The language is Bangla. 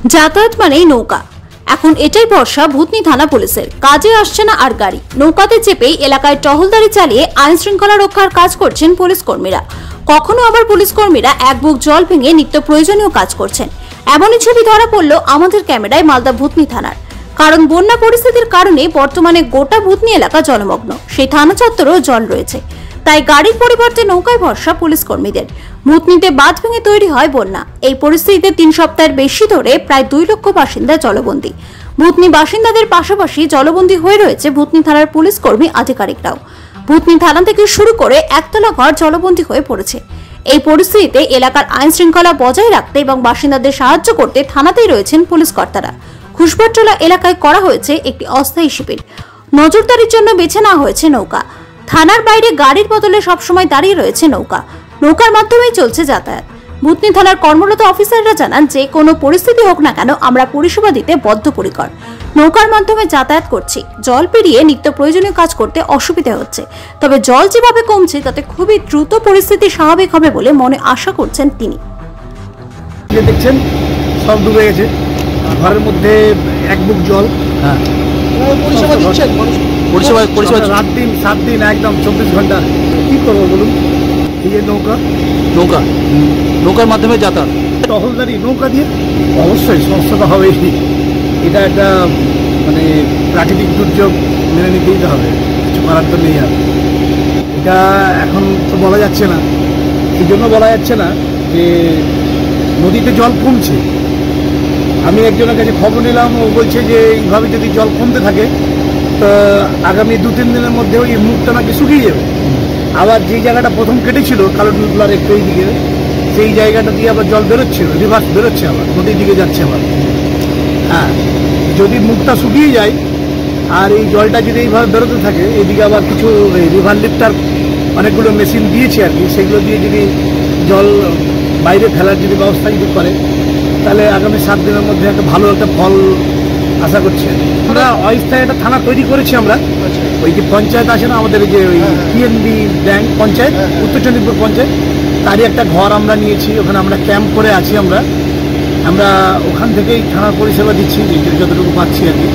যাতায়াত মানেই নৌকা। এখন এটাই ভরসা ভূতনি থানা পুলিশের। কাজে আসছে না আর গাড়ি, নৌকাতে চেপেই এলাকায় টহলদারি চালিয়ে আইন শৃঙ্খলা রক্ষার কাজ করছেন পুলিশ কর্মীরা। কখনো আবার পুলিশ কর্মীরা এক বুক জল ভেঙে নিত্য প্রয়োজনীয় কাজ করছেন। এমনই ছবি ধরা পড়ল আমাদের ক্যামেরায় মালদা ভূতনি থানার। কারণ বন্যা পরিস্থিতির কারণে বর্তমানে গোটা ভূতনি এলাকা জলমগ্ন, সেই থানা চত্বরেও জল রয়েছে। তাই গাড়ির পরিবর্তে নৌকায় ভরসা পুলিশ কর্মীদের। ভূতনিতে বাঁধ ভেঙে তৈরি হয় বন্যা। এই পরিস্থিতিতে 3 সপ্তাহের বেশি ধরে প্রায় 2 লক্ষ বাসিন্দা জলবন্দী। ভূতনি বাসিন্দাদের পাশাপাশি জলবন্দী হয়ে রয়েছে ভূতনি থানার পুলিশ কর্মী আধিকারিকরাও। ভূতনি থানা থেকে শুরু করে একতলা ঘর জলবন্দী হয়ে পড়েছে। এই পরিস্থিতিতে এলাকার আইন শৃঙ্খলা বজায় রাখতে এবং বাসিন্দাদের সাহায্য করতে থানাতেই রয়েছেন পুলিশ কর্তারা। খুশবাট্টলা এলাকায় করা হয়েছে একটি অস্থায়ী শিবির। নজরদারির জন্য বেছে নেওয়া হয়েছে নৌকা। থানার বাইরে গাড়ির বদলে সবসময় দাঁড়িয়ে রয়েছে নৌকা। নৌকার মাধ্যমেই চলছে যাতায়াত। ভূতনি থানার কর্মরত অফিসাররা জানান, যে কোনো পরিস্থিতি হোক না কেন আমরা পরিষেবা দিতে বদ্ধপরিকর। নৌকার মাধ্যমে যাতায়াত করছি, জল পেরিয়ে নিত্য প্রয়োজনীয় কাজ করতে অসুবিধা হচ্ছে, তবে জল যেভাবে কমছে তাতে খুবই দ্রুত পরিস্থিতি স্বাভাবিক হবে বলে মনে আশা করছেন তিনি। দেখছেন সব ডুবে গেছে, ঘরের মধ্যে এক বুক জল। পরিষেবা দিচ্ছেন? পরিষেবা রাত দিন 7 দিন একদম 24 ঘন্টা। কি করবো বলুন? এই যে নৌকার মাধ্যমে যাতায়াত, টহলদারি নৌকা দিয়ে অবশ্যই সমস্যাটা হবেই। এটা একটা মানে প্রাকৃতিক দুর্যোগ, মেনে নিতেই তো হবে, কিছু করার তো নেই। আর এটা এখন তো বলা যাচ্ছে না। এই জন্য বলা যাচ্ছে না যে নদীতে জল কমছে। আমি একজনের কাছে খবর নিলাম, ও বলছে যে এইভাবে যদি জল কমতে থাকে তো আগামী 2-3 দিনের মধ্যে ওই মুখটা নাকি শুকিয়ে যাবে। আবার যে জায়গাটা প্রথম কেটেছিল কালোটুলার একটু এই দিকে, সেই জায়গাটা দিয়ে আবার জল বেরোচ্ছিল, রিভার্স বেরোচ্ছে, আবার নদীর দিকে যাচ্ছে আবার। হ্যাঁ, যদি মুখটা শুকিয়ে যায় আর এই জলটা যদি এইভাবে বেরোতে থাকে, এদিকে আবার কিছু রিভার লিফটার অনেকগুলো মেশিন দিয়েছে আর কি, সেগুলো দিয়ে যদি জল বাইরে ফেলার যদি ব্যবস্থা যদি করে, তাহলে আগামী 7 দিনের মধ্যে একটা ভালো একটা ফল আশা করছি। আমরা অস্থায়ী একটা থানা তৈরি করেছি। আমরা ওই যে পঞ্চায়েত আছে না আমাদের, যে ওই পিএনবি ব্যাংক পঞ্চায়েত, উত্তর চণ্ডীপুর পঞ্চায়েত, তারই একটা ঘর আমরা নিয়েছি। ওখানে আমরা ক্যাম্প করে আছি। আমরা ওখান থেকেই থানার পরিষেবা দিচ্ছি যতটুকু পাচ্ছি আর কি।